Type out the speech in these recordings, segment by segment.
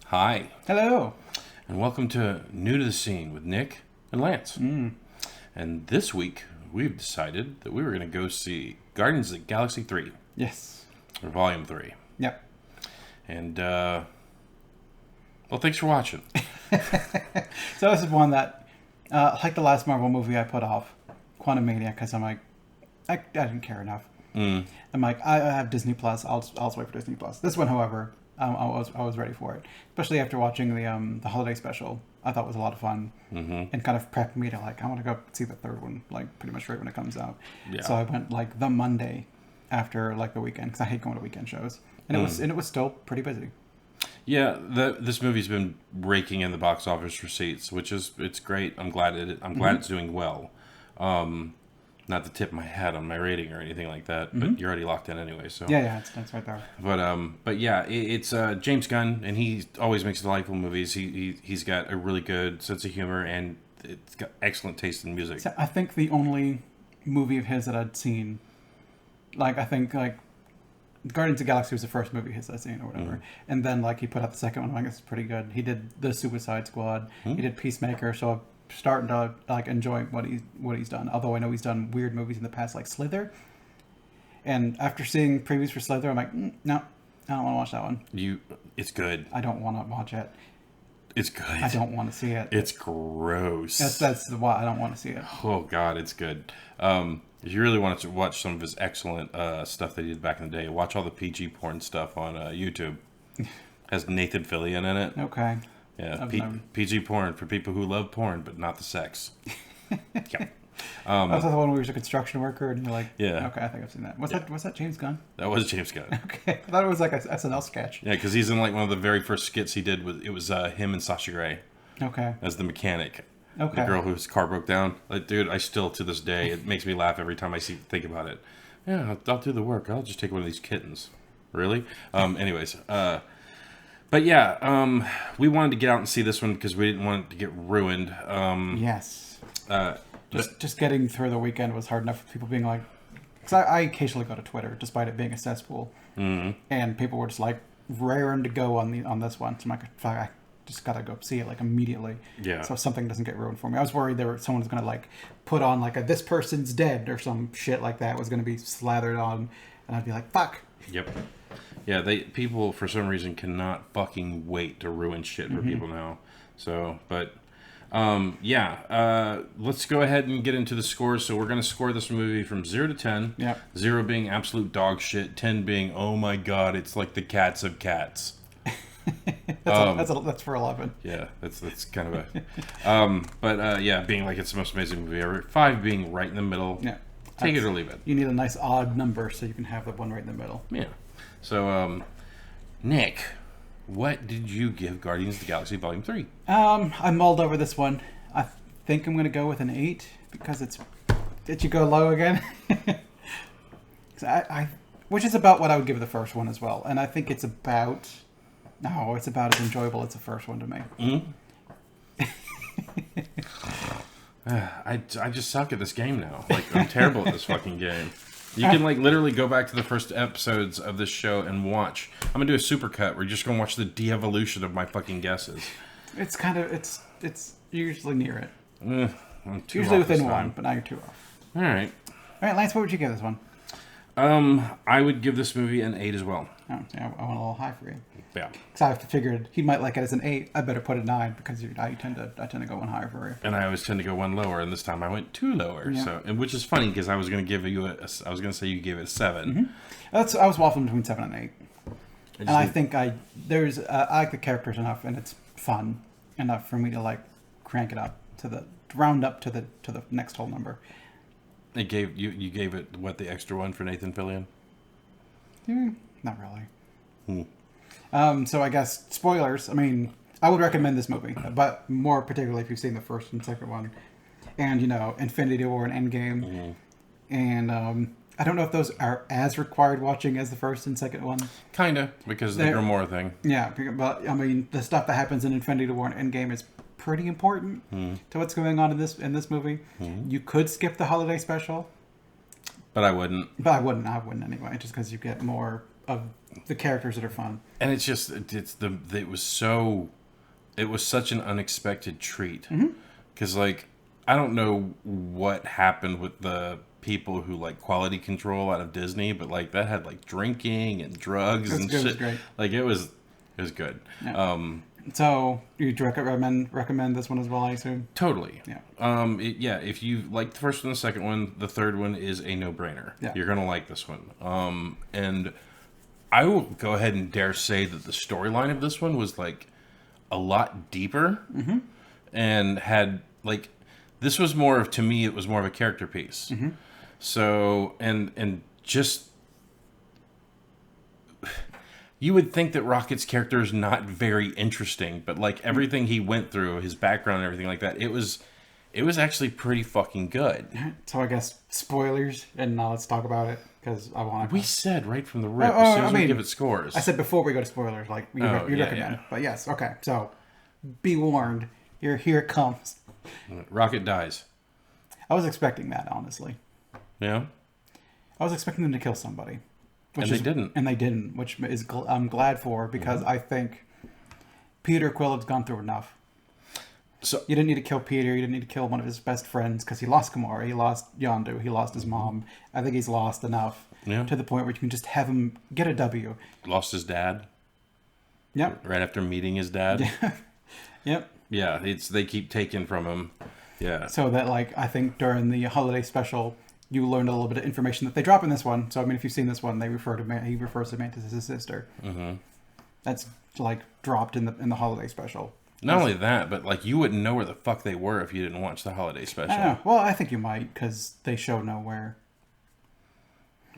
Hi, Hello. and welcome to New to the Scene with Nick and Lance. And this week, we've decided that we were going to go see Guardians of the Galaxy 3, Yes. or Volume 3. Yep. And, thanks for watching. So this is one that, like the last Marvel movie I put off, Quantumania, because I'm like, I didn't care enough. I'm like, I have Disney Plus. I'll just wait for Disney Plus. This one, however, I was ready for it, especially after watching the holiday special. I thought was a lot of fun, and kind of prepped me to like, I want to go see the third one, like pretty much right when it comes out. Yeah. So I went like the Monday after like the weekend, because I hate going to weekend shows, and it was still pretty busy. Yeah, this movie's been raking in the box office receipts, it's great. I'm glad it's doing well. Not to tip my hat on my rating or anything like that, but you're already locked in anyway. So Yeah, it's right there. But yeah, it's James Gunn, and he always makes delightful movies. He's got a really good sense of humor, and it's got excellent taste in music. So I think the only movie of his that I'd seen, like I think like Guardians of the Galaxy was the first movie of his I'd seen or whatever, and then like he put out the second one. I guess it's pretty good. He did the Suicide Squad. He did Peacemaker. So I'm starting to like enjoy what he's done. Although I know he's done weird movies in the past, like Slither. And after seeing previews for Slither, I'm like, no, I don't want to watch that one. It's good. I don't want to watch it. It's good. I don't want to see it. It's gross. That's why I don't want to see it. Oh God, it's good. If you really wanted to watch some of his excellent stuff that he did back in the day, watch all the PG porn stuff on YouTube. Has Nathan Fillion in it. Okay. Yeah, PG porn for people who love porn, but not the sex. Yeah. That's the one where he's a construction worker, and you're like, Yeah. Okay, I think I've seen that. Was that James Gunn? That was James Gunn. Okay, I thought it was like a SNL sketch. Yeah, because he's in like one of the very first skits he did. It was him and Sasha Grey Okay. as the mechanic. Okay. The girl whose car broke down. Like, dude, I still to this day it makes me laugh every time I think about it. Yeah, I'll do the work. I'll just take one of these kittens. Really? Anyways, but yeah, we wanted to get out and see this one because we didn't want it to get ruined. Yes. Uh, Just getting through the weekend was hard enough with people being like, because I occasionally go to Twitter, despite it being a cesspool, and people were just like raring to go on this one. So I'm like, fuck, I just gotta go see it like immediately. Yeah. So something doesn't get ruined for me. I was worried someone was gonna like put on like a "this person's dead" or some shit like that was gonna be slathered on, and I'd be like, fuck. Yep. Yeah, people for some reason cannot fucking wait to ruin shit for people now. So, but let's go ahead and get into the scores. So we're going to score this movie from 0 to 10. Yeah. 0 being absolute dog shit, 10 being, oh my god, it's like the cats of cats. That's for 11. Yeah, that's kind of a being like it's the most amazing movie ever. 5 being right in the middle. Yeah. Take it or leave it. You need a nice odd number so you can have the one right in the middle. Yeah. So, Nick, what did you give Guardians of the Galaxy Volume 3? I mulled over this one. I think I'm going to go with an 8 because did you go low again? Which is about what I would give the first one as well. And I think it's about as enjoyable as the first one to me. I just suck at this game now. Like, I'm terrible at this fucking game. You can like literally go back to the first episodes of this show and watch. I'm gonna do a supercut. We're just gonna watch the de-evolution of my fucking guesses. It's kind of it's usually near it. I'm too Usually off this within time. one, but now you're 2 off. All right, Lance, what would you give this one? I would give this movie an 8 as well. Oh, yeah, I went a little high for you. Yeah. Because I figured he might like it as an 8. I better put it 9 because I tend to go one higher for you. And I always tend to go one lower, and this time I went 2 lower. Yeah. So, which is funny because I was gonna give you I was gonna say you gave it a 7. I was waffling between 7 and 8. And I think I like the characters enough, and it's fun enough for me to like crank it up to the round up to the next whole number. It gave you gave it what, the extra one for Nathan Fillion? Not really. So I guess spoilers. I mean, I would recommend this movie, but more particularly if you've seen the first and second one, and Infinity War and Endgame, and I don't know if those are as required watching as the first and second one. Kinda, because of the Grimoire thing. Yeah, but I mean, the stuff that happens in Infinity War and Endgame is pretty important to what's going on in this movie. You could skip the holiday special, but I wouldn't. But I wouldn't anyway, just because you get more of the characters that are fun. And it's just it was such an unexpected treat. Because like I don't know what happened with the people who like quality control out of Disney, but like that had like drinking and drugs and good. shit. It was great. Like it was good. Yeah. So you'd recommend this one as well, I assume? Totally. Yeah. If you like the first one, the second one, the third one is a no-brainer. Yeah. You're gonna like this one. And I will go ahead and dare say that the storyline of this one was like a lot deeper, and had like this was more of, to me, it was more of a character piece. So and just. You would think that Rocket's character is not very interesting, but like everything he went through, his background and everything like that, it was actually pretty fucking good. So I guess spoilers, and now let's talk about it because I want to. We said right from the rip as soon as we give it scores. I said before we go to spoilers, like you recommend. Yeah. But yes, okay. So be warned, here it comes. Rocket dies. I was expecting that, honestly. Yeah. I was expecting them to kill somebody. And they didn't. And they didn't, which is I'm glad for, because I think Peter Quill has gone through enough. So you didn't need to kill Peter. You didn't need to kill one of his best friends, because he lost Gamora, he lost Yondu, he lost his mom. I think he's lost enough to the point where you can just have him get a W. Lost his dad. Yep. Right after meeting his dad. Yep. Yeah, they keep taking from him. Yeah. So that, like, I think during the holiday special, you learned a little bit of information that they drop in this one. So I mean, if you've seen this one, he refers to Mantis as his sister. That's like dropped in the holiday special. Not only that, but like you wouldn't know where the fuck they were if you didn't watch the holiday special. Well, I think you might, because they show nowhere.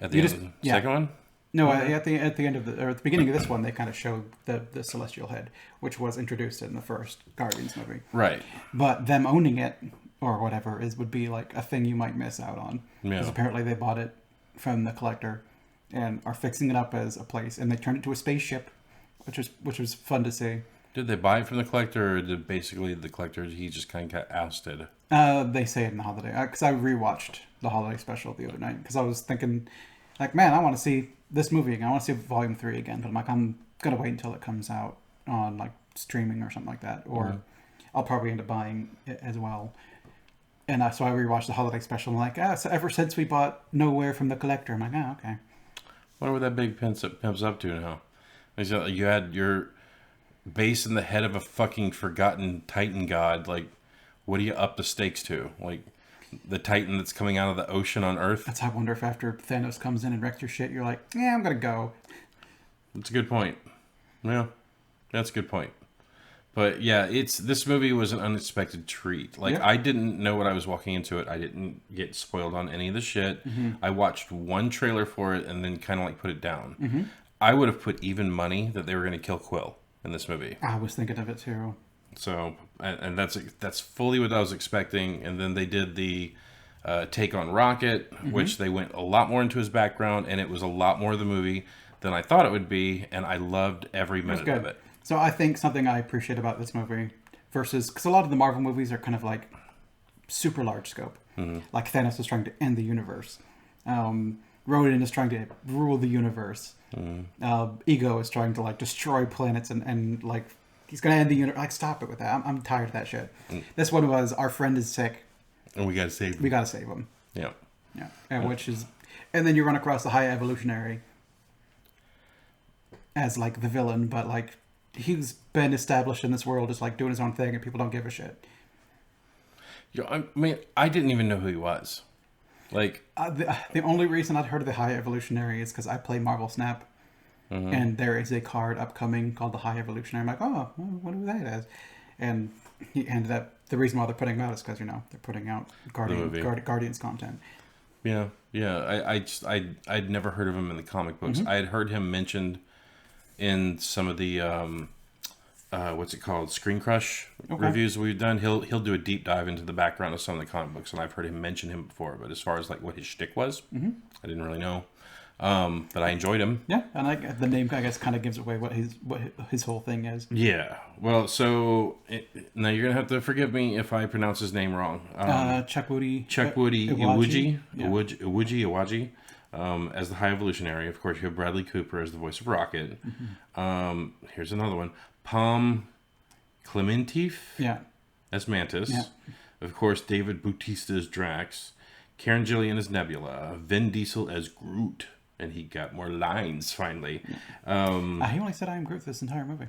At the end of the second one? No, at the end of at the beginning of this one, they kind of showed the Celestial Head, which was introduced in the first Guardians movie. Right. But them owning it or whatever would be like a thing you might miss out on, because apparently they bought it from the Collector and are fixing it up as a place, and they turned it to a spaceship, which was fun to see. Did they buy it from the Collector, or did basically the Collector, he just kind of got ousted? They say it in the holiday, because I rewatched the holiday special the other night, because I was thinking, like, man, I want to see this movie again. I want to see Volume 3 again, but I'm like, I'm gonna wait until it comes out on like streaming or something like that, or I'll probably end up buying it as well. And so I rewatched the holiday special, and I'm like, so ever since we bought Nowhere from the Collector, I'm like, okay. Wonder what that big pimps up to now. You had your base in the head of a fucking forgotten Titan god. Like, what do you up the stakes to? Like, the Titan that's coming out of the ocean on Earth? I wonder if after Thanos comes in and wrecks your shit, you're like, yeah, I'm gonna go. That's a good point. Yeah, that's a good point. But yeah, this movie was an unexpected treat. Like, I didn't know what I was walking into it. I didn't get spoiled on any of the shit. I watched one trailer for it and then kind of like put it down. I would have put even money that they were going to kill Quill in this movie. I was thinking of it too. So, and that's fully what I was expecting. And then they did the take on Rocket, which they went a lot more into his background, and it was a lot more of the movie than I thought it would be, and I loved every minute of it. So I think something I appreciate about this movie versus, because a lot of the Marvel movies are kind of like super large scope. Like Thanos is trying to end the universe. Rodan is trying to rule the universe. Ego is trying to like destroy planets and like he's going to end the universe. Like, stop it with that. I'm tired of that shit. This one was, our friend is sick. And we got to save him. We got to save him. Yeah. And which is, and then you run across the High Evolutionary as like the villain, but like he's been established in this world as like doing his own thing and people don't give a shit. Yeah, I mean, I didn't even know who he was. Like, the only reason I'd heard of the High Evolutionary is because I play Marvel Snap, and there is a card upcoming called the High Evolutionary. I'm like, oh, I wonder who that is. And he ended up, the reason why they're putting it out is because, you know, they're putting out Guardians content. Yeah. I'd never heard of him in the comic books. I had heard him mentioned in some of the what's it called, Screen Crush reviews we've done. He'll do a deep dive into the background of some of the comic books, and I've heard him mention him before. But as far as like what his shtick was, I didn't really know. But I enjoyed him. Yeah, and the name, I guess, kind of gives away what his whole thing is. Yeah. Well, so now you're gonna have to forgive me if I pronounce his name wrong. Chukwudi Iwuji. as the High Evolutionary. Of course, you have Bradley Cooper as the voice of Rocket. Here's another one. Palm Clementif Yeah. as Mantis. Yeah. Of course, David Bautista as Drax. Karen Gillian as Nebula. Vin Diesel as Groot. And he got more lines, finally. He only said I am Groot this entire movie.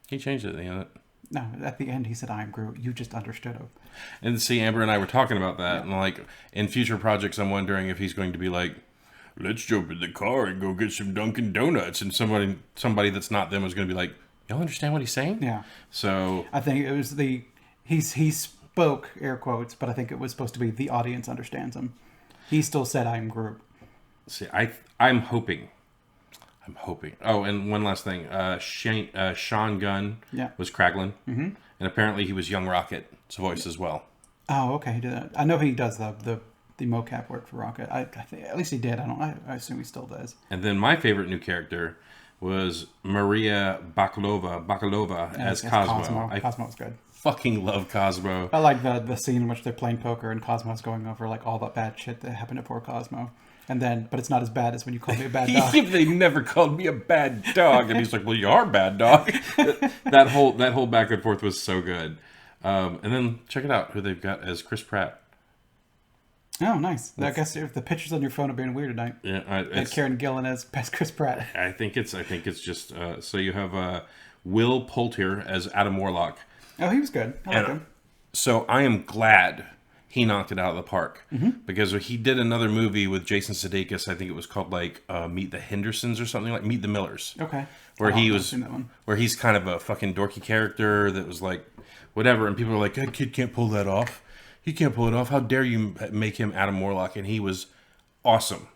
He changed it at the end. No, at the end he said I am Groot. You just understood him. And see, Amber and I were talking about that. And like, in future projects, I'm wondering if he's going to be like, let's jump in the car and go get some Dunkin' Donuts. And somebody that's not them is going to be like, y'all understand what he's saying? Yeah. So I think it was he spoke, air quotes, but I think it was supposed to be the audience understands him. He still said I am Groot. see, I'm hoping. Oh, and one last thing. Sean Gunn was Kraglin. Mm-hmm. And apparently he was Young Rocket's voice as well. Oh, okay, he did that. I know he does the mocap work for Rocket. I think, at least he did. I assume he still does. And then my favorite new character was Maria Bakalova as Cosmo. Cosmo was good. Fucking love Cosmo. I like the scene in which they're playing poker and Cosmo's going over like all the bad shit that happened to poor Cosmo. And then, but it's not as bad as when you call me a bad dog. They never called me a bad dog, and he's like, "Well, you are a bad dog." that whole back and forth was so good. And then check it out, who they've got as Chris Pratt. Oh, nice. I guess if the pictures on your phone are being weird tonight. Yeah, Karen Gillan as Chris Pratt. I think it's just so you have Will Poulter as Adam Warlock. Oh, he was good. I like him. So I am glad he knocked it out of the park because he did another movie with Jason Sudeikis. I think it was called like Meet the Hendersons or something, like Meet the Millers. Okay. Where where he's kind of a fucking dorky character that was like whatever, and people are like, that kid can't pull that off. He can't pull it off. How dare you make him Adam Warlock? And he was awesome,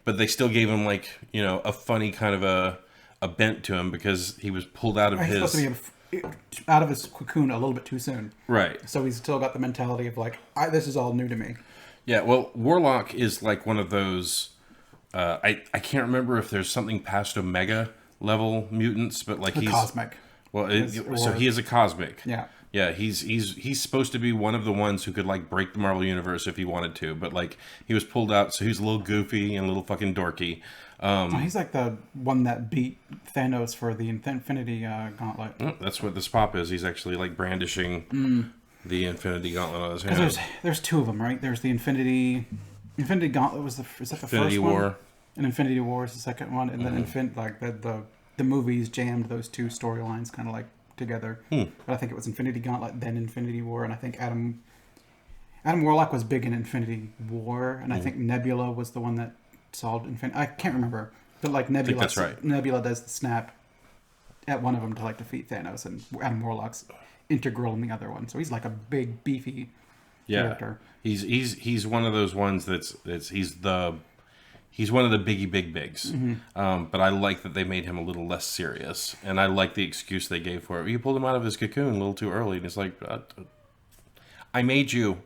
but they still gave him like a funny kind of a bent to him because he was pulled out of his. Supposed to be out of his cocoon a little bit too soon. Right. So he's still got the mentality of like, this is all new to me. Yeah, well, Warlock is like one of those. I can't remember if there's something past Omega level mutants, but like he's cosmic. Well, so he is a cosmic. Yeah. Yeah, he's supposed to be one of the ones who could like break the Marvel universe if he wanted to, but like he was pulled out, so he's a little goofy and a little fucking dorky. He's like the one that beat Thanos for the Infinity Gauntlet. That's what this pop is. He's actually like brandishing the Infinity Gauntlet on his hand. There's two of them, right? There's the Infinity Gauntlet is that the Infinity first War. one? And Infinity War is the second one, and then the movies jammed those two storylines kind of like together. But I think it was Infinity Gauntlet, then Infinity War, and I think Adam Warlock was big in Infinity War, and I think Nebula was the one that solved Infinity. I can't remember, but like Nebula, that's right. Nebula does the snap at one of them to like defeat Thanos, and Adam Warlock's integral in the other one. So he's like a big beefy character. He's one of those ones he's one of the big bigs. But I like that they made him a little less serious, and I like the excuse they gave for it. You pulled him out of his cocoon a little too early, and it's like, I made you,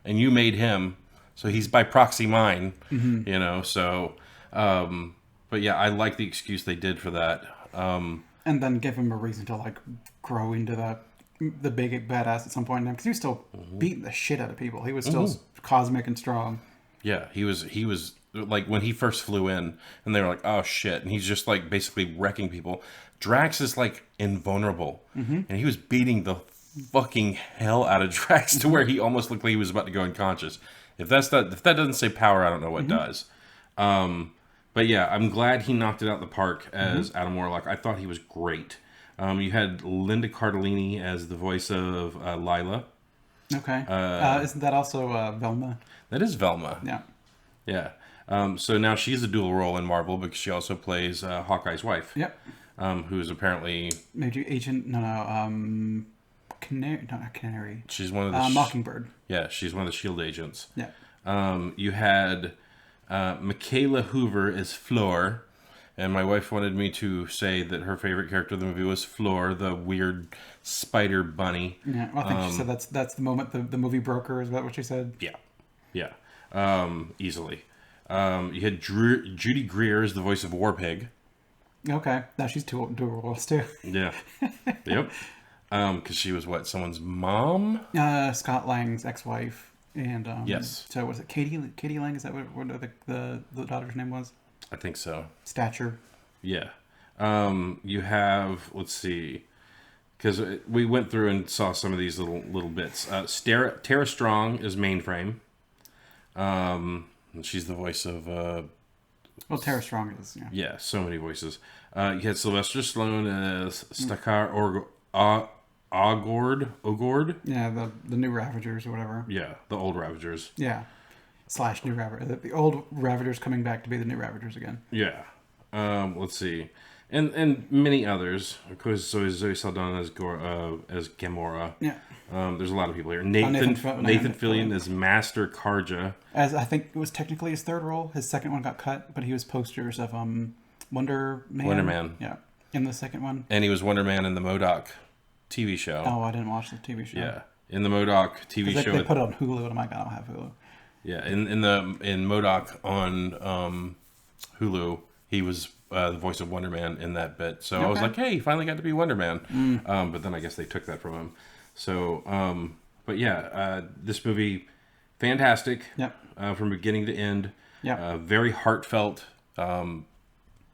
and you made him, so he's by proxy mine. So, but yeah, I like the excuse they did for that. And then give him a reason to like grow into the big badass at some point, because he was still beating the shit out of people. He was still cosmic and strong. Yeah, he was like when he first flew in, and they were like, "Oh shit!" and he's just like basically wrecking people. Drax is like invulnerable, and he was beating the fucking hell out of Drax to where he almost looked like he was about to go unconscious. If that doesn't say power, I don't know what does. But yeah, I'm glad he knocked it out the park as Adam Warlock. I thought he was great. You had Linda Cardellini as the voice of Lila. Okay. Isn't that also Velma? That is Velma. Yeah. Yeah. So now she's a dual role in Marvel because she also plays Hawkeye's wife. Yep. Who is apparently Major Agent? Canary? No, not Canary. She's one of the Mockingbird. Yeah, she's one of the Shield agents. Yeah. You had Michaela Hoover as Floor, and my wife wanted me to say that her favorite character of the movie was Floor, the weird spider bunny. Yeah, well, I think she said that's the moment the movie broke her. Is that what she said? Yeah. Easily. You had Judy Greer as the voice of Warpig. Okay, now she's dual roles too. Yeah. Yep. Because she was someone's mom? Scott Lang's ex-wife. And Yes. so was it Katie Lang? Is that what the daughter's name was? I think so. Stature. Yeah. You have, let's see, because we went through and saw some of these little bits. Tara Strong is Mainframe. She's the voice of Well, Tara Strong is, yeah. yeah, so many voices. You had Sylvester Stallone as Stakar Ogord. Yeah, the new Ravagers or whatever. Yeah, the old Ravagers. Yeah. / new Ravagers. The old Ravagers coming back to be the new Ravagers again. Yeah. Let's see. And many others. Of course, Zoe Saldana as Gamora. Yeah. There's a lot of people here. Nathan Fillion is Master Karja. As I think it was technically his third role. His second one got cut, but he was posters of Wonder Man. Wonder Man. Yeah. In the second one. And he was Wonder Man in the MODOK TV show. Oh, I didn't watch the TV show. Yeah. In the MODOK TV show. They put it on Hulu, and I'm like, I don't have Hulu. Yeah, in MODOK on Hulu, he was the voice of Wonder Man in that bit. So I was like, hey, he finally got to be Wonder Man. But then I guess they took that from him. So, but yeah, this movie, fantastic. Yep. From beginning to end. Yep. Very heartfelt.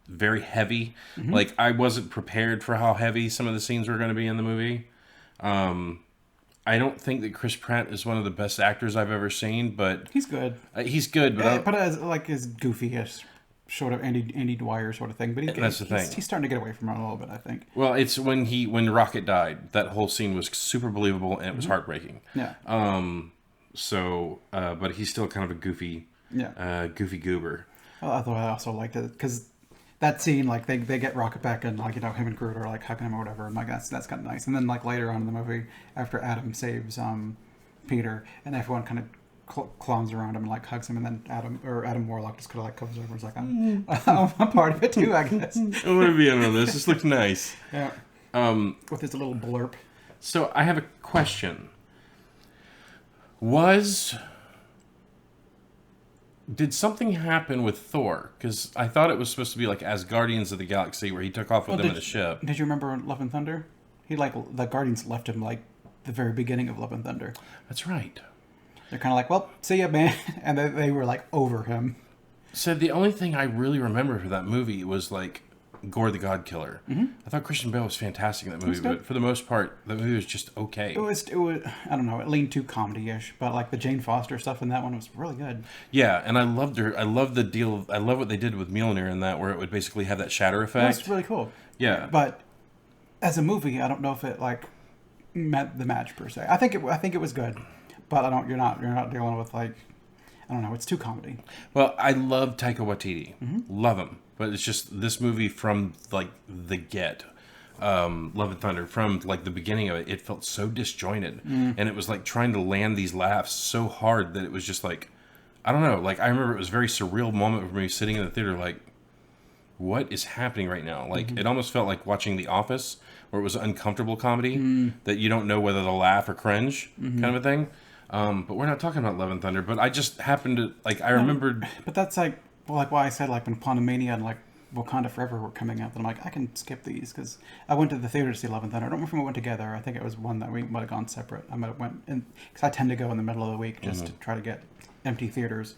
Very heavy. Like, I wasn't prepared for how heavy some of the scenes were going to be in the movie. I don't think that Chris Pratt is one of the best actors I've ever seen, but he's good. He's good, but as like his goofy-ish sort of Andy Dwyer sort of thing. But that's the thing. He's starting to get away from it a little bit, I think. Well, it's when Rocket died, that whole scene was super believable and it was heartbreaking. Yeah. But he's still kind of a goofy goober. Well, I thought I also liked it because that scene, like they get Rocket back and like him and Groot are like hugging him or whatever, and like that's kind of nice. And then like later on in the movie, after Adam saves Peter, and everyone kind of clowns around him and like hugs him, and then Adam Warlock just kind of like comes over and is like, I'm part of it too, I guess. I want to be in on this. This looks nice. Yeah. With his little blurb. So I have a question. Did something happen with Thor? Because I thought it was supposed to be like as Guardians of the Galaxy, where he took off with them in a ship. Did you remember Love and Thunder? The Guardians left him like the very beginning of Love and Thunder. That's right. They're kind of like, well, see ya, man, and they were like over him. So the only thing I really remember for that movie was like Gore the God Killer. I thought Christian Bale was fantastic in that movie, but for the most part, the movie was just okay. It was I don't know, it leaned too comedy-ish, but like the Jane Foster stuff in that one was really good. Yeah, and I loved her. I love the deal. I love what they did with Mjolnir in that, where it would basically have that shatter effect. That's really cool. Yeah, but as a movie, I don't know if it like met the match per se. I think it was good, but you're not dealing with like, I don't know, it's too comedy. Well, I love Taika Waititi. Love him. But it's just this movie from like the get, Love and Thunder, from like the beginning of it, it felt so disjointed, and it was like trying to land these laughs so hard that it was just like, I don't know. Like I remember it was a very surreal moment for me sitting in the theater, like, what is happening right now? Like it almost felt like watching The Office, where it was uncomfortable comedy that you don't know whether to laugh or cringe, kind of a thing. But we're not talking about Love and Thunder. But I just happened to like I remembered. But that's like. Well, like why I said like when Quantumania and like Wakanda Forever were coming out, then I'm like, I can skip these because I went to the theater to see Love and Thunder. I don't remember if we went together. I think it was one that we might have gone separate. I might have went in because I tend to go in the middle of the week just to try to get empty theaters.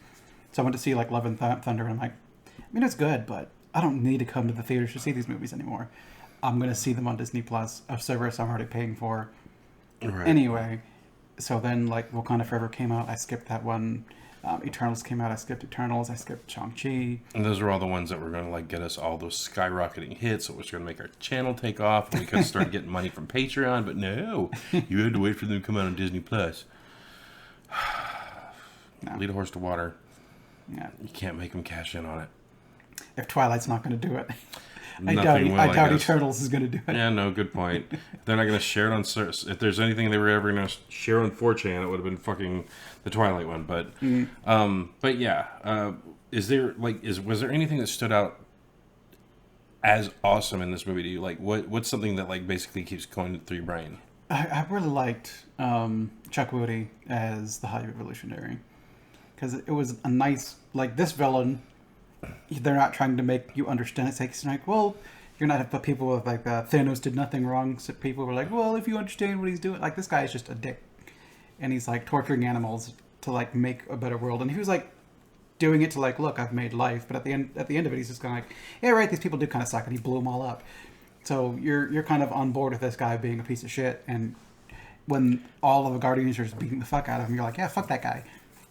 So I went to see like Love and Thunder, and I'm like, I mean it's good, but I don't need to come to the theaters to see these movies anymore. I'm gonna see them on Disney Plus, a service I'm already paying for. Right. Anyway, so then like Wakanda Forever came out. I skipped that one. Eternals came out. I skipped Eternals. I skipped Shang-Chi. And those are all the ones that were going to like get us all those skyrocketing hits, which was going to make our channel take off, and we could start getting money from Patreon. But no, you had to wait for them to come out on Disney Plus. No. Lead a horse to water. Yeah, you can't make them cash in on it. If Twilight's not going to do it, I doubt Eternals is going to do it. Yeah, no, good point. They're not going to share it on. If there's anything they were ever going to share on 4chan, it would have been fucking the Twilight one. But, but yeah, was there anything that stood out as awesome in this movie to you? Like, what's something that like basically keeps going through your brain? I really liked Chuck Woody as the High Evolutionary because it was a nice like this villain. They're not trying to make you understand it. It's like, well, you're not the people with like Thanos did nothing wrong. So people were like, well, if you understand what he's doing, like this guy is just a dick, and he's like torturing animals to like make a better world, and he was like doing it to like, look, I've made life, but at the end of it, he's just kind of like, yeah, right, these people do kind of suck, and he blew them all up. So you're kind of on board with this guy being a piece of shit, and when all of the Guardians are just beating the fuck out of him, you're like, yeah, fuck that guy.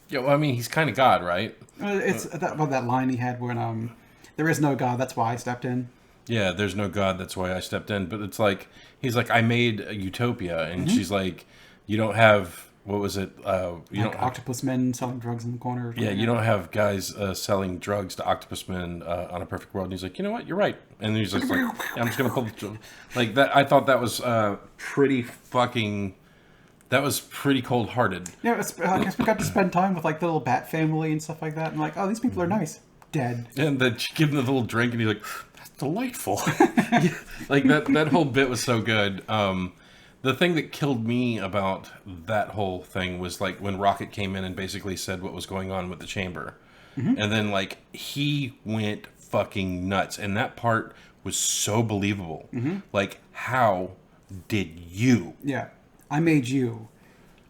Yeah, well, I mean, he's kind of God, right? It's that line he had when there is no God, that's why I stepped in. Yeah, there's no God, that's why I stepped in. But it's like, he's like, I made a utopia, and she's like, you don't have, what was it? You Like don't octopus men selling drugs in the corner. Or Yeah, you don't have guys selling drugs to octopus men on a perfect world. And he's like, you know what? You're right. And he's just like, yeah, I'm just gonna pull the like that. I thought that was pretty fucking. That was pretty cold hearted. Yeah, I guess we got to spend time with like the little bat family and stuff like that, and like, oh, these people are nice. Dead. And then she give him the little drink, and he's like, that's delightful. Like that whole bit was so good. The thing that killed me about that whole thing was like when Rocket came in and basically said what was going on with the chamber. And then like he went fucking nuts. And that part was so believable. Like, how did you? Yeah. I made you,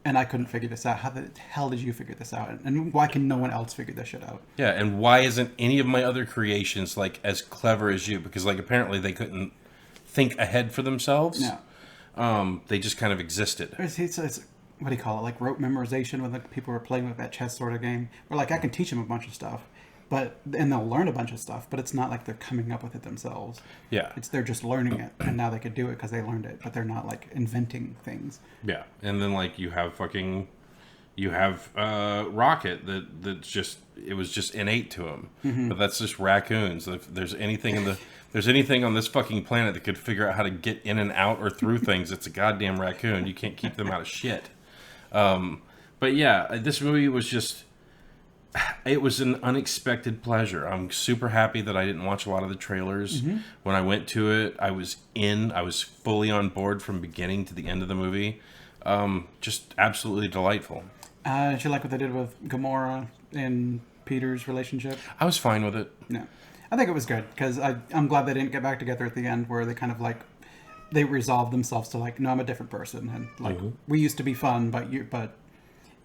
and I couldn't figure this out. How the hell did you figure this out? And why can no one else figure this shit out? Yeah, and why isn't any of my other creations like as clever as you? Because like apparently they couldn't think ahead for themselves. Yeah. They just kind of existed. It's what do you call it? Like rote memorization when the people were playing with that chess sort of game. Where like I can teach them a bunch of stuff, and they'll learn a bunch of stuff, but it's not like they're coming up with it themselves. Yeah. They're just learning it, and now they could do it because they learned it, but they're not like inventing things. Yeah, and then like you have Rocket that's just it was just innate to him. But that's just raccoons. If there's anything on this fucking planet that could figure out how to get in and out or through things, it's a goddamn raccoon. You can't keep them out of shit. But yeah, this movie was just. It was an unexpected pleasure. I'm super happy that I didn't watch a lot of the trailers. When I went to it, I was fully on board from beginning to the end of the movie. Just absolutely delightful. Did you like what they did with Gamora and Peter's relationship? I was fine with it. No. I think it was good, because I'm glad they didn't get back together at the end, where they kind of like, they resolved themselves to like, no, I'm a different person. And like, we used to be fun, but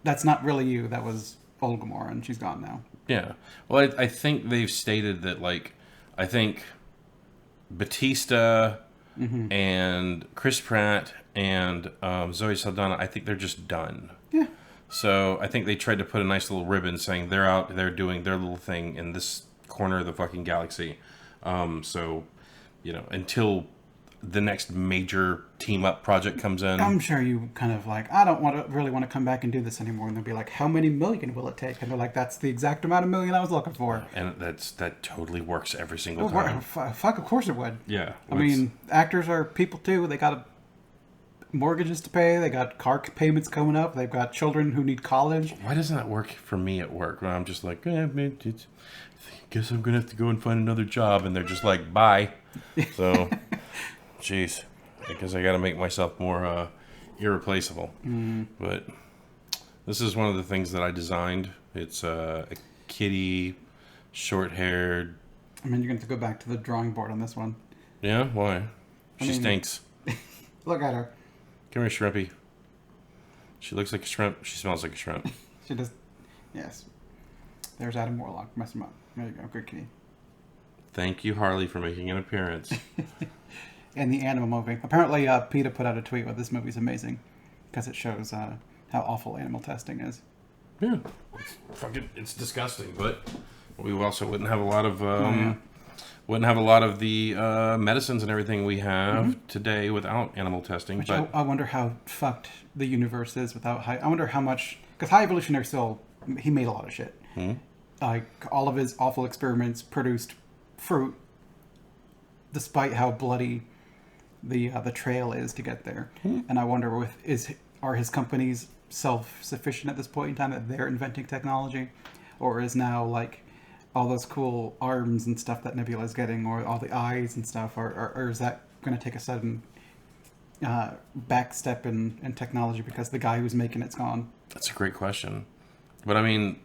that's not really you. That was old Gamora, and she's gone now. Yeah. Well, I think they've stated that, like, I think Batista and Chris Pratt and Zoe Saldana, I think they're just done. Yeah. So I think they tried to put a nice little ribbon saying they're out there doing their little thing in this corner of the fucking galaxy. So, you know, until the next major team up project comes in. I'm sure you kind of like, I don't really want to come back and do this anymore. And they'll be like, how many million will it take? And they're like, that's the exact amount of million I was looking for. And that totally works every single time. Fuck, of course it would. Yeah. I mean, actors are people too. They got mortgages to pay. They got car payments coming up. They've got children who need college. Why doesn't that work for me at work? When I'm just like, man, guess I'm going to have to go and find another job. And they're just like, bye. So... Jeez, I guess I got to make myself more irreplaceable. But this is one of the things that I designed. It's a kitty, short-haired. I mean, you're going to have to go back to the drawing board on this one. Yeah? Why? She stinks. Look at her. Come here, shrimpy. She looks like a shrimp. She smells like a shrimp. She does. Yes. There's Adam Warlock. Mess him up. There you go. Good kitty. Thank you, Harley, for making an appearance. In the animal movie. Apparently, PETA put out a tweet with this movie's amazing, because it shows how awful animal testing is. Yeah. It's disgusting, but we also wouldn't have a lot of the medicines and everything we have today without animal testing. Which but I wonder how fucked the universe is without high. I wonder how much, because High Evolutionary still, he made a lot of shit. Like all of his awful experiments produced fruit, despite how bloody the trail is to get there. And I wonder are his companies self-sufficient at this point in time that they're inventing technology, or is now like all those cool arms and stuff that Nebula is getting, or all the eyes and stuff, or is that going to take a sudden back step in technology because the guy who's making it's gone? That's a great question. But I mean,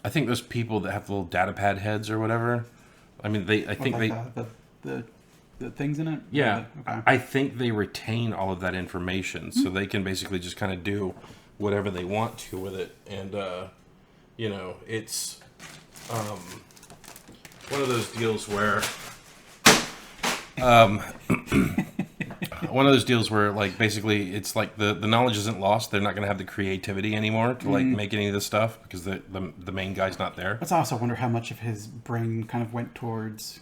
I think those people that have little data pad heads or whatever, I mean, the things in it? Yeah. Okay. I think they retain all of that information, so they can basically just kind of do whatever they want to with it. And, you know, it's one of those deals where... one of those deals where, like, basically it's like the knowledge isn't lost. They're not going to have the creativity anymore to, like, make any of this stuff because the main guy's not there. Let's also wonder how much of his brain kind of went towards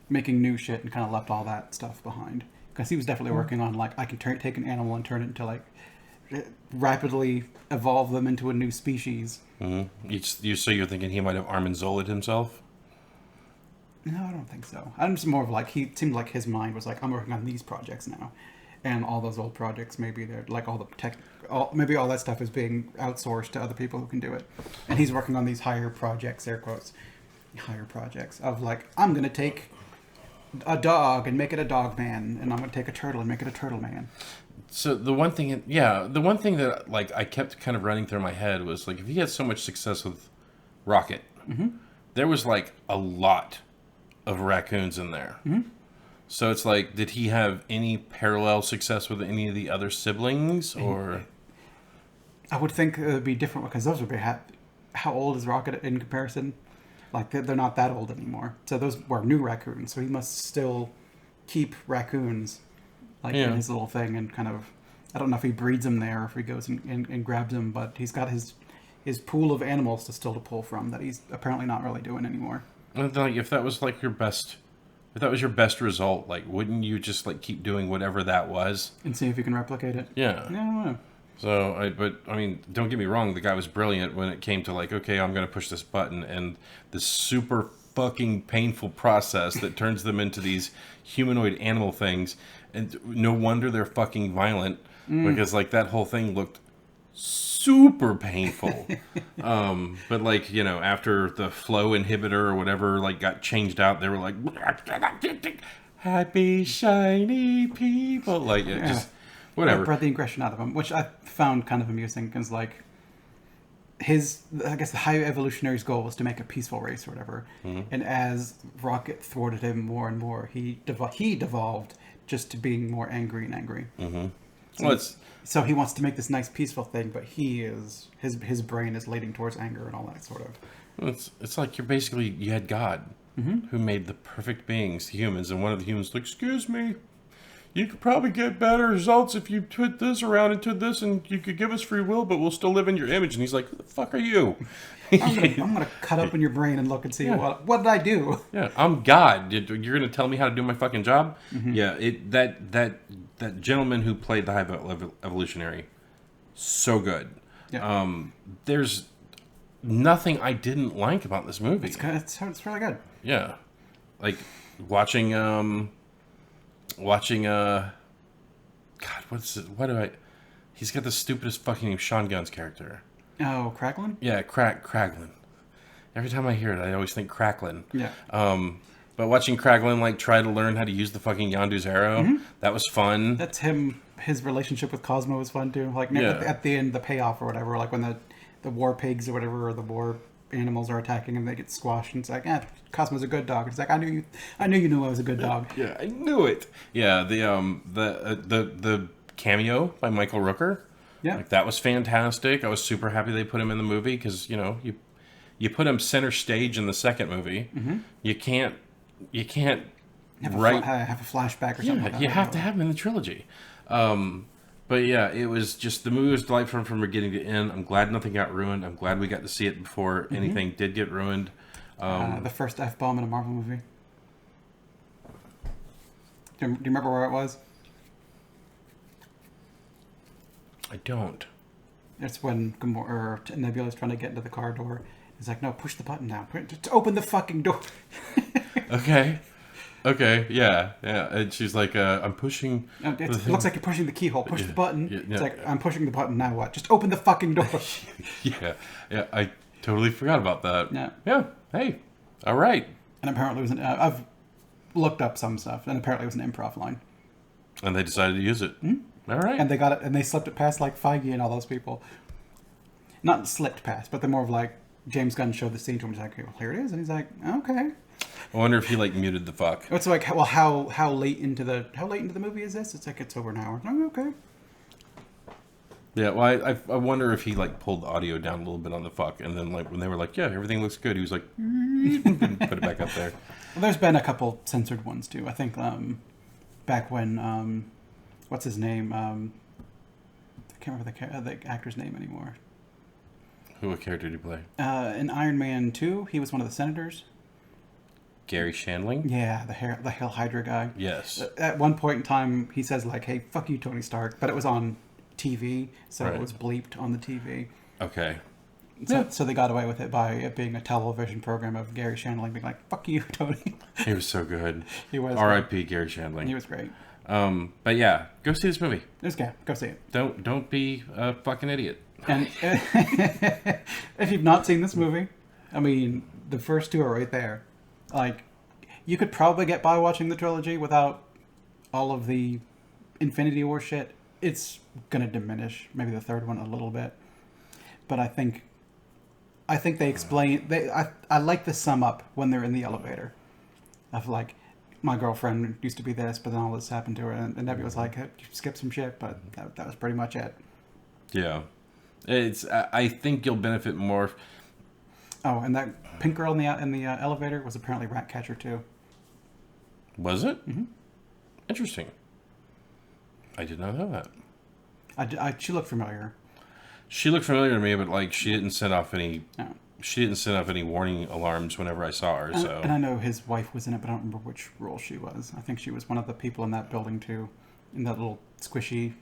making new shit and kind of left all that stuff behind. Because he was definitely working on, like, I can take an animal and turn it into, like, rapidly evolve them into a new species. Mm-hmm. So you're thinking he might have Armanzola'd himself? No, I don't think so. I'm just more of like, he seemed like his mind was like, I'm working on these projects now. And all those old projects, maybe they're like all the tech, maybe all that stuff is being outsourced to other people who can do it. And he's working on these higher projects, air quotes, higher projects of like, I'm going to take a dog and make it a dog man. And I'm going to take a turtle and make it a turtle man. So the one thing that like I kept kind of running through my head was like, if he had so much success with Rocket, there was like a lot of raccoons in there. So it's like, did he have any parallel success with any of the other siblings, or? I would think it would be different because those would be how old is Rocket in comparison? Like they're not that old anymore. So those were new raccoons. So he must still keep raccoons like in his little thing and kind of. I don't know if he breeds them there or if he goes and grabs them, but he's got his pool of animals to still to pull from that he's apparently not really doing anymore. And like, if that was like your best result, like, wouldn't you just like keep doing whatever that was and see if you can replicate it? Yeah. I don't know. So, but I mean, don't get me wrong. The guy was brilliant when it came to like, okay, I'm going to push this button, and this super fucking painful process that turns them into these humanoid animal things. And no wonder they're fucking violent because like that whole thing looked super painful. But like, you know, after the flow inhibitor or whatever like got changed out, they were like happy shiny people, like it just whatever. It brought the aggression out of him, which I found kind of amusing because like I guess the high evolutionary's goal was to make a peaceful race or whatever, and as Rocket thwarted him more and more, he devolved just to being more angry and angry. So he wants to make this nice peaceful thing, but his brain is leaning towards anger and all that sort of. It's like you had God who made the perfect beings, the humans, and one of the humans like, excuse me, you could probably get better results if you put this around into this, and you could give us free will, but we'll still live in your image. And he's like, who the fuck are you? I'm gonna cut open your brain and look and see what did I do? Yeah, I'm God. You're gonna tell me how to do my fucking job? Yeah, that gentleman who played the high evolutionary, so good. Yeah. There's nothing I didn't like about this movie. It's good. It's really good. Yeah, like watching God, he's got the stupidest fucking name, Sean Gunn's character. Oh, Cracklin? Yeah, Cracklin. Every time I hear it, I always think Cracklin. Yeah. But watching Cracklin like try to learn how to use the fucking Yondu's arrow, that was fun. That's him. His relationship with Cosmo was fun too. Like at the end, the payoff or whatever, like when the war pigs or whatever, or the war animals are attacking and they get squashed, and it's like, Cosmo's a good dog. It's like, I knew you knew I was a good dog. Yeah, I knew it. Yeah, the cameo by Michael Rooker. Yeah, like that was fantastic. I was super happy they put him in the movie because you know you put him center stage in the second movie. You can't have a flashback or something. Yeah, you have to have him in the trilogy. But yeah, it was just, the movie was delightful from beginning to end. I'm glad nothing got ruined. I'm glad we got to see it before anything did get ruined. The first F-bomb in a Marvel movie. Do you remember where it was? I don't. It's when Nebula's trying to get into the car door. He's like, no, push the button down. Just open the fucking door. Okay, yeah. And she's like, I'm pushing... It looks like you're pushing the keyhole. Push the button. It's like, I'm pushing the button, now what? Just open the fucking door. Yeah, I totally forgot about that. Yeah. Hey, all right. And apparently it was I've looked up some stuff, and apparently it was an improv line. And they decided to use it. All right. And they got it, and they slipped it past, like, Feige and all those people. Not slipped past, but they're more of like, James Gunn showed the scene to him. He's like, well, here it is. And he's like, okay. I wonder if he like muted the fuck. It's like, well, how late into the movie is this? It's like, it's over an hour. Oh, okay. Yeah, well, I wonder if he like pulled the audio down a little bit on the fuck, and then like when they were like, yeah, everything looks good, he was like, put it back up there. Well, there's been a couple censored ones too. I think back when what's his name? I can't remember the actor's name anymore. What character did he play? In Iron Man 2, he was one of the senators. Gary Shandling? Yeah, the Hail Hydra guy. Yes. At one point in time, he says like, "Hey, fuck you, Tony Stark," but it was on TV, so Right. it was bleeped on the TV. Okay. So they got away with it by it being a television program of Gary Shandling being like, "Fuck you, Tony." He was so good. He was. R.I.P. Gary Shandling. He was great. But yeah, go see this movie. There's go see it. Don't be a fucking idiot. And if you've not seen this movie, I mean, the first two are right there. Like, you could probably get by watching the trilogy without all of the Infinity War shit. It's gonna diminish maybe the third one a little bit, but I think they explain. I like the sum up when they're in the elevator, of like, my girlfriend used to be this, but then all this happened to her, and Nebby was like, hey, you skipped some shit, but that was pretty much it. Yeah. I think you'll benefit more. Oh, and that pink girl in the elevator was apparently Ratcatcher too. Was it? Mm-hmm. Interesting. I did not know that. She looked familiar. She looked familiar to me, but like she didn't set off any. No. She didn't set off any warning alarms whenever I saw her. So. And I know his wife was in it, but I don't remember which role she was. I think she was one of the people in that building too, in that little squishy.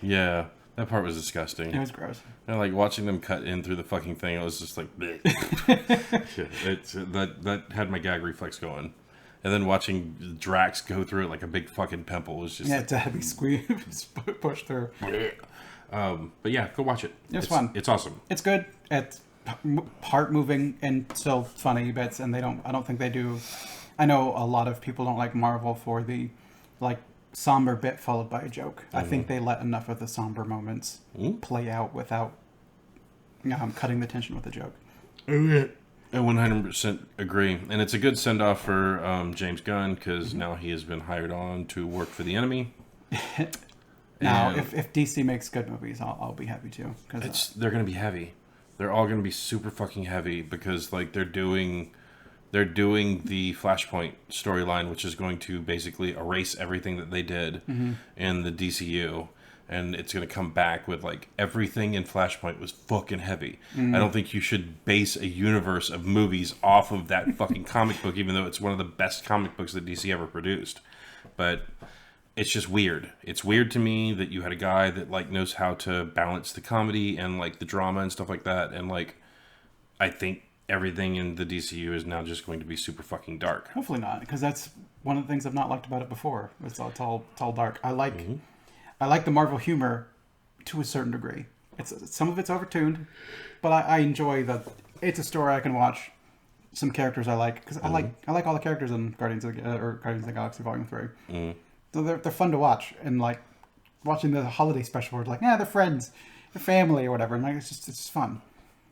Yeah, that part was disgusting. It was gross. And like watching them cut in through the fucking thing, it was just like, that had my gag reflex going. And then watching Drax go through it like a big fucking pimple was just it's a heavy squeeze push through. But yeah, go watch it. It's fun. It's awesome. It's good. It's heart moving and still funny bits, and I don't think they do. I know a lot of people don't like Marvel for the like somber bit followed by a joke. Mm-hmm. I think they let enough of the somber moments play out without cutting the tension with a joke. I 100% agree. And it's a good send-off for James Gunn, because now he has been hired on to work for the enemy. Now, if DC makes good movies, I'll be happy too. Cause, they're going to be heavy. They're all going to be super fucking heavy, because like they're doing the Flashpoint storyline, which is going to basically erase everything that they did in the DCU. And it's going to come back with like everything in Flashpoint was fucking heavy. I don't think you should base a universe of movies off of that fucking comic book, even though it's one of the best comic books that DC ever produced. But it's just weird. It's weird to me that you had a guy that like knows how to balance the comedy and like the drama and stuff like that. And like, I think everything in the DCU is now just going to be super fucking dark. Hopefully not, because that's one of the things I've not liked about it before. It's all dark. I like the Marvel humor to a certain degree. Some of it's overtuned, but I enjoy that. It's a story I can watch. Some characters I like, because I like all the characters in Guardians of the Galaxy Volume 3. So they're fun to watch, and like watching the holiday special, where like, they're friends, they're family or whatever, and like it's just fun.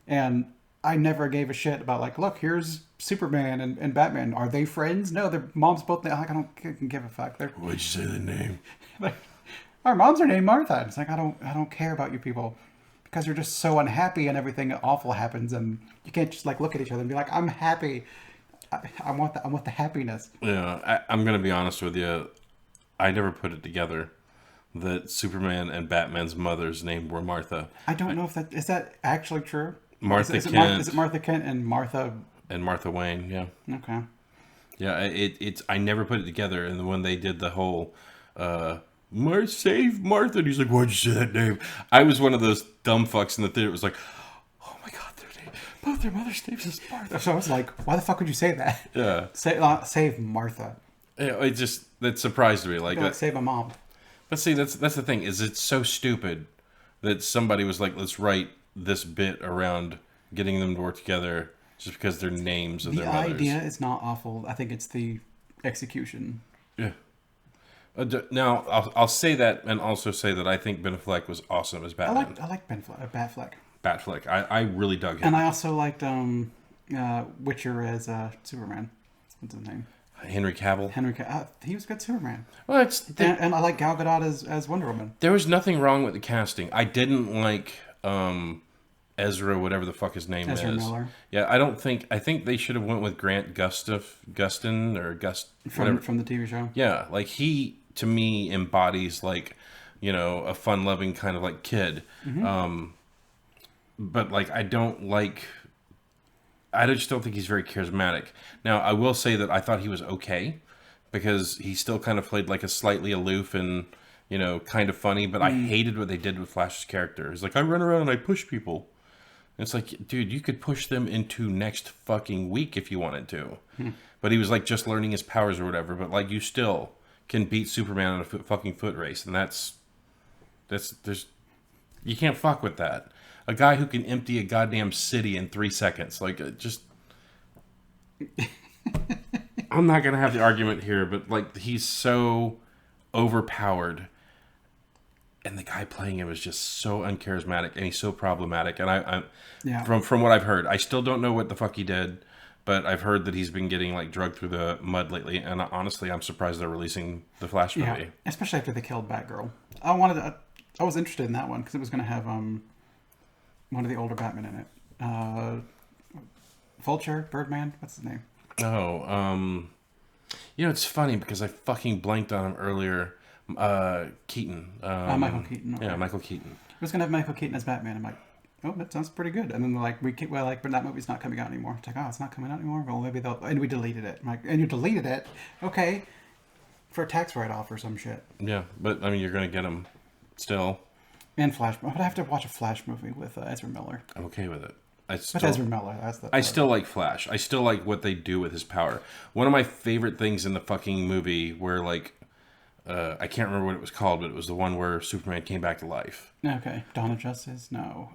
And I never gave a shit about like, look, here's Superman and Batman. Are they friends? No, their moms both. Like, I don't give a fuck. Why'd you say the name? Like, our moms are named Martha. It's like, I don't care about you people, because you're just so unhappy and everything awful happens, and you can't just like look at each other and be like, I'm happy. I want the happiness. Yeah, I'm gonna be honest with you. I never put it together that Superman and Batman's mother's name were Martha. I don't know if is that actually true. Martha is Kent. Is it Martha Kent and Martha? And Martha Wayne, yeah. Okay. Yeah, it's I never put it together, and when they did the whole save Martha, and he's like, why'd you say that name? I was one of those dumb fucks in the theater. It was like, oh my god, both their mother's names is Martha. So I was like, why the fuck would you say that? Yeah. Save Martha. Yeah, that surprised me. Like save a mom. But see, that's the thing, is it's so stupid that somebody was like, let's write this bit around getting them to work together just because their names of their mothers. The idea is not awful. I think it's the execution. Yeah. Now, I'll say that, and also say that I think Ben Affleck was awesome as Batman. I like Batfleck. Batfleck. I really dug him. And I also liked Witcher as Superman. What's his name? Henry Cavill. He was good Superman. Well, And I like Gal Gadot as Wonder Woman. there was nothing wrong with the casting. I didn't like Ezra, whatever the fuck his name Ezra is. Miller. Yeah, I think they should have went with Grant Gustin or Gust From the TV show. Yeah, like he to me embodies like, you know, a fun-loving kind of like kid. But like I just don't think he's very charismatic. Now, I will say that I thought he was okay because he still kind of played like a slightly aloof and, you know, kind of funny, but I hated what they did with Flash's character. It's like, I run around and I push people. And it's like, dude, you could push them into next fucking week if you wanted to. But he was like just learning his powers or whatever, but like you still can beat Superman in a fucking foot race, and there's you can't fuck with that. A guy who can empty a goddamn city in 3 seconds. Like, just... I'm not going to have the argument here, but, like, he's so overpowered. And the guy playing him is just so uncharismatic, and he's so problematic. And from what I've heard, I still don't know what the fuck he did, but I've heard that he's been getting, like, drugged through the mud lately. And honestly, I'm surprised they're releasing the Flash movie. Yeah, especially after they killed Batgirl. I was interested in that one because it was going to have... one of the older Batman in it. Vulture, Birdman, what's his name? Oh, you know, it's funny because I fucking blanked on him earlier. Keaton. Michael Keaton. Okay. Yeah, Michael Keaton. I was gonna have Michael Keaton as Batman. I'm like, oh, that sounds pretty good. And then they're like, but that movie's not coming out anymore. It's like, oh, it's not coming out anymore. Well, maybe and we deleted it. I'm like, and you deleted it? Okay, for a tax write-off or some shit. Yeah, but I mean, you're gonna get him still. And Flash, but I have to watch a Flash movie with Ezra Miller. I'm okay with it. With Ezra Miller, I still like Flash. I still like what they do with his power. One of my favorite things in the fucking movie where, like, I can't remember what it was called, but it was the one where Superman came back to life. Okay. Dawn of Justice? No.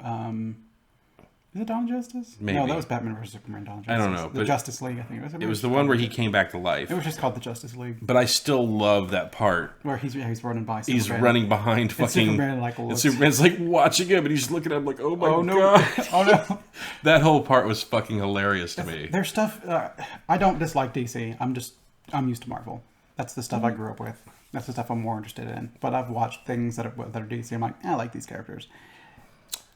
Is it Dawn of Justice? Maybe. No, that was Batman vs. Superman, Dawn of Justice. I don't know. The Justice League, I think. It was the one where he came back to life. It was just called the Justice League. But I still love that part. Where he's running by Superman. He's running behind fucking... And Superman's like watching him, and he's looking at him like, oh my God. Oh no. That whole part was fucking hilarious to me. There's stuff... I don't dislike DC. I'm used to Marvel. That's the stuff I grew up with. That's the stuff I'm more interested in. But I've watched things that are DC. I'm like, I like these characters.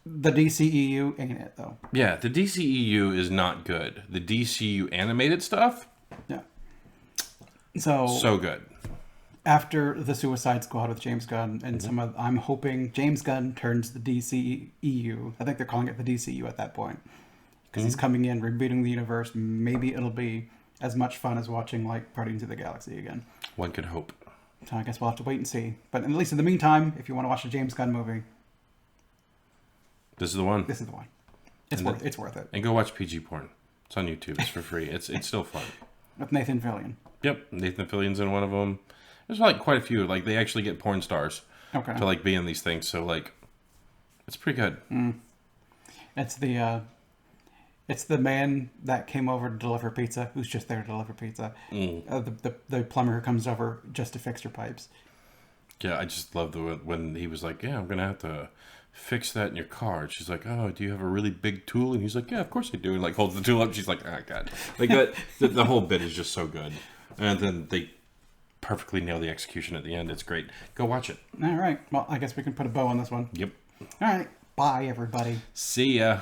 The DCEU ain't it, though. Yeah, the DCEU is not good. The DCU animated stuff? Yeah. So good. After the Suicide Squad with James Gunn and I'm hoping James Gunn turns the DCEU. I think they're calling it the DCU at that point. Because he's coming in, rebooting the universe. Maybe it'll be as much fun as watching, like, Guardians of the Galaxy again. One could hope. So I guess we'll have to wait and see. But at least in the meantime, if you want to watch a James Gunn movie... This is the one. This is the one. It's worth it. And go watch PG porn. It's on YouTube. It's for free. It's still fun. With Nathan Fillion. Yep, Nathan Fillion's in one of them. There's like quite a few. Like they actually get porn stars to like be in these things. So like, it's pretty good. It's the man that came over to deliver pizza, who's just there to deliver pizza. The plumber who comes over just to fix your pipes. Yeah, I just love when he was like, yeah, I'm gonna have to fix that in your car. And she's like, oh, do you have a really big tool? And he's like, yeah, of course I do. And like holds the tool up. She's like, oh God, like that. The whole bit is just so good. And then they perfectly nail the execution at the end. It's great. Go watch it. All right. Well, I guess we can put a bow on this one. Yep. All right. Bye, everybody. See ya.